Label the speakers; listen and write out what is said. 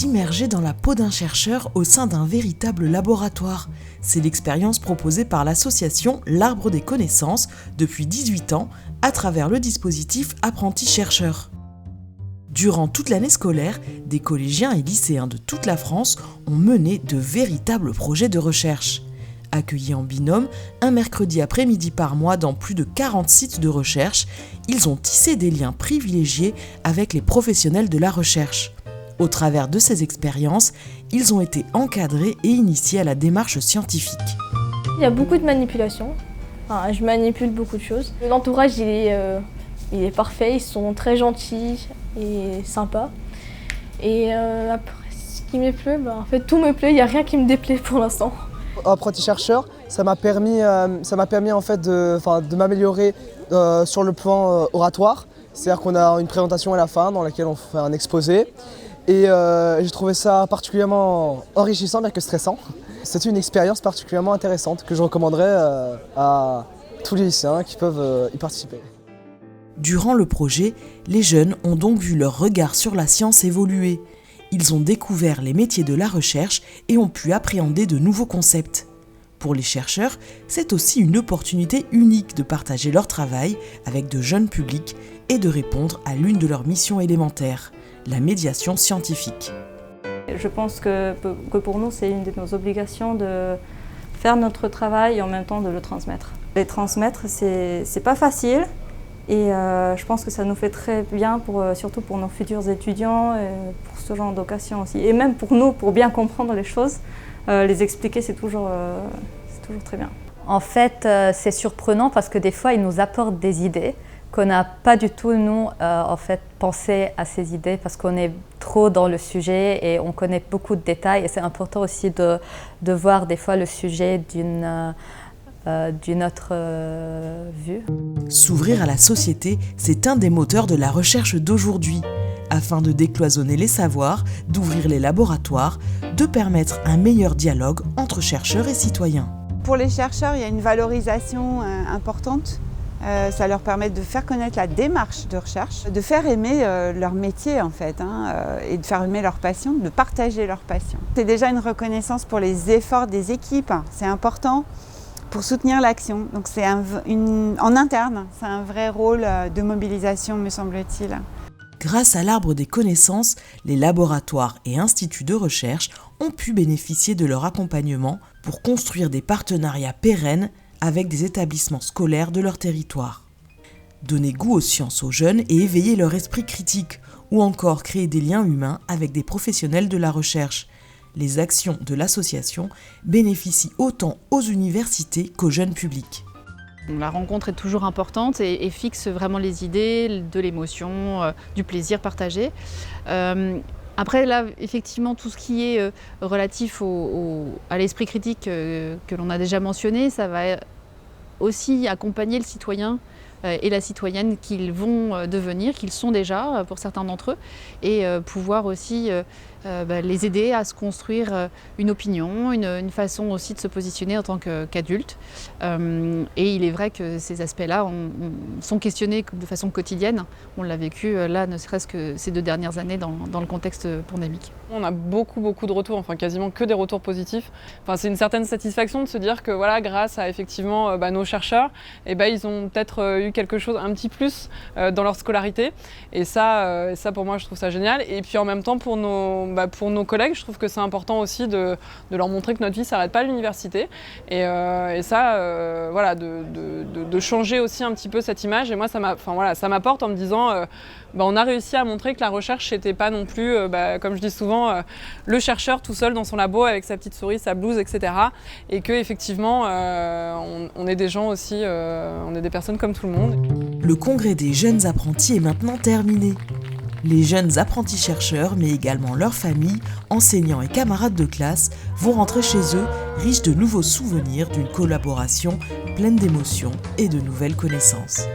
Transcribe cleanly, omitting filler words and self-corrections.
Speaker 1: s'immerger dans la peau d'un chercheur au sein d'un véritable laboratoire. C'est l'expérience proposée par l'association L'Arbre des Connaissances depuis 18 ans à travers le dispositif Apprentis Chercheurs. Durant toute l'année scolaire, des collégiens et lycéens de toute la France ont mené de véritables projets de recherche. Accueillis en binôme, un mercredi après-midi par mois dans plus de 40 sites de recherche, ils ont tissé des liens privilégiés avec les professionnels de la recherche. Au travers de ces expériences, ils ont été encadrés et initiés à la démarche scientifique.
Speaker 2: Il y a beaucoup de manipulations. Enfin, je manipule beaucoup de choses. L'entourage, il est parfait, ils sont très gentils et sympas. Et après, ce qui me plaît, en fait, tout me plaît, il n'y a rien qui me déplaît pour l'instant.
Speaker 3: Apprenti chercheur, ça m'a permis en fait de m'améliorer sur le plan oratoire. C'est-à-dire qu'on a une présentation à la fin dans laquelle on fait un exposé. Et j'ai trouvé ça particulièrement enrichissant, bien que stressant. C'est une expérience particulièrement intéressante que je recommanderais à tous les lycéens qui peuvent y participer.
Speaker 1: Durant le projet, les jeunes ont donc vu leur regard sur la science évoluer. Ils ont découvert les métiers de la recherche et ont pu appréhender de nouveaux concepts. Pour les chercheurs, c'est aussi une opportunité unique de partager leur travail avec de jeunes publics et de répondre à l'une de leurs missions élémentaires, la médiation scientifique.
Speaker 4: Je pense que pour nous, c'est une de nos obligations de faire notre travail et en même temps de le transmettre. Les transmettre, c'est pas facile. Et je pense que ça nous fait très bien, surtout pour nos futurs étudiants, et pour ce genre d'occasion aussi. Et même pour nous, pour bien comprendre les choses, les expliquer, c'est toujours très bien.
Speaker 5: En fait, c'est surprenant parce que des fois, ils nous apportent des idées qu'on n'a pas du tout, nous, pensé à ces idées parce qu'on est trop dans le sujet et on connaît beaucoup de détails. Et c'est important aussi de voir des fois le sujet d'une autre vue.
Speaker 1: S'ouvrir à la société, c'est un des moteurs de la recherche d'aujourd'hui, afin de décloisonner les savoirs, d'ouvrir les laboratoires, de permettre un meilleur dialogue entre chercheurs et citoyens.
Speaker 6: Pour les chercheurs, il y a une valorisation importante. Ça leur permet de faire connaître la démarche de recherche, de faire aimer leur métier en fait, et de faire aimer leur passion, de partager leur passion. C'est déjà une reconnaissance pour les efforts des équipes, c'est important. Pour soutenir l'action. Donc c'est en interne, c'est un vrai rôle de mobilisation, me semble-t-il.
Speaker 1: Grâce à l'Arbre des Connaissances, les laboratoires et instituts de recherche ont pu bénéficier de leur accompagnement pour construire des partenariats pérennes avec des établissements scolaires de leur territoire. Donner goût aux sciences aux jeunes et éveiller leur esprit critique, ou encore créer des liens humains avec des professionnels de la recherche. Les actions de l'association bénéficient autant aux universités qu'aux jeunes publics.
Speaker 7: La rencontre est toujours importante et fixe vraiment les idées, de l'émotion, du plaisir partagé. Après, là, effectivement, tout ce qui est relatif à l'esprit critique que l'on a déjà mentionné, ça va aussi accompagner le citoyen et la citoyenne qu'ils vont devenir, qu'ils sont déjà pour certains d'entre eux, et pouvoir aussi les aider à se construire une opinion, une façon aussi de se positionner en tant qu'adulte. Et il est vrai que ces aspects-là sont questionnés de façon quotidienne. On l'a vécu là, ne serait-ce que ces 2 dernières années dans le contexte pandémique.
Speaker 8: On a beaucoup de retours, enfin quasiment que des retours positifs. Enfin, c'est une certaine satisfaction de se dire que voilà, grâce à effectivement nos chercheurs, ils ont peut-être eu quelque chose un petit plus dans leur scolarité. Et ça pour moi, je trouve ça génial. Et puis en même temps, pour nos collègues, je trouve que c'est important aussi de leur montrer que notre vie ne s'arrête pas à l'université. Et ça, de changer aussi un petit peu cette image. Et moi, ça m'apporte en me disant, on a réussi à montrer que la recherche n'était pas non plus, comme je dis souvent, le chercheur tout seul dans son labo avec sa petite souris, sa blouse, etc. Et qu'effectivement, on est des gens aussi, on est des personnes comme tout le monde.
Speaker 1: Le congrès des jeunes apprentis est maintenant terminé. Les jeunes apprentis chercheurs, mais également leurs familles, enseignants et camarades de classe, vont rentrer chez eux riches de nouveaux souvenirs d'une collaboration pleine d'émotions et de nouvelles connaissances.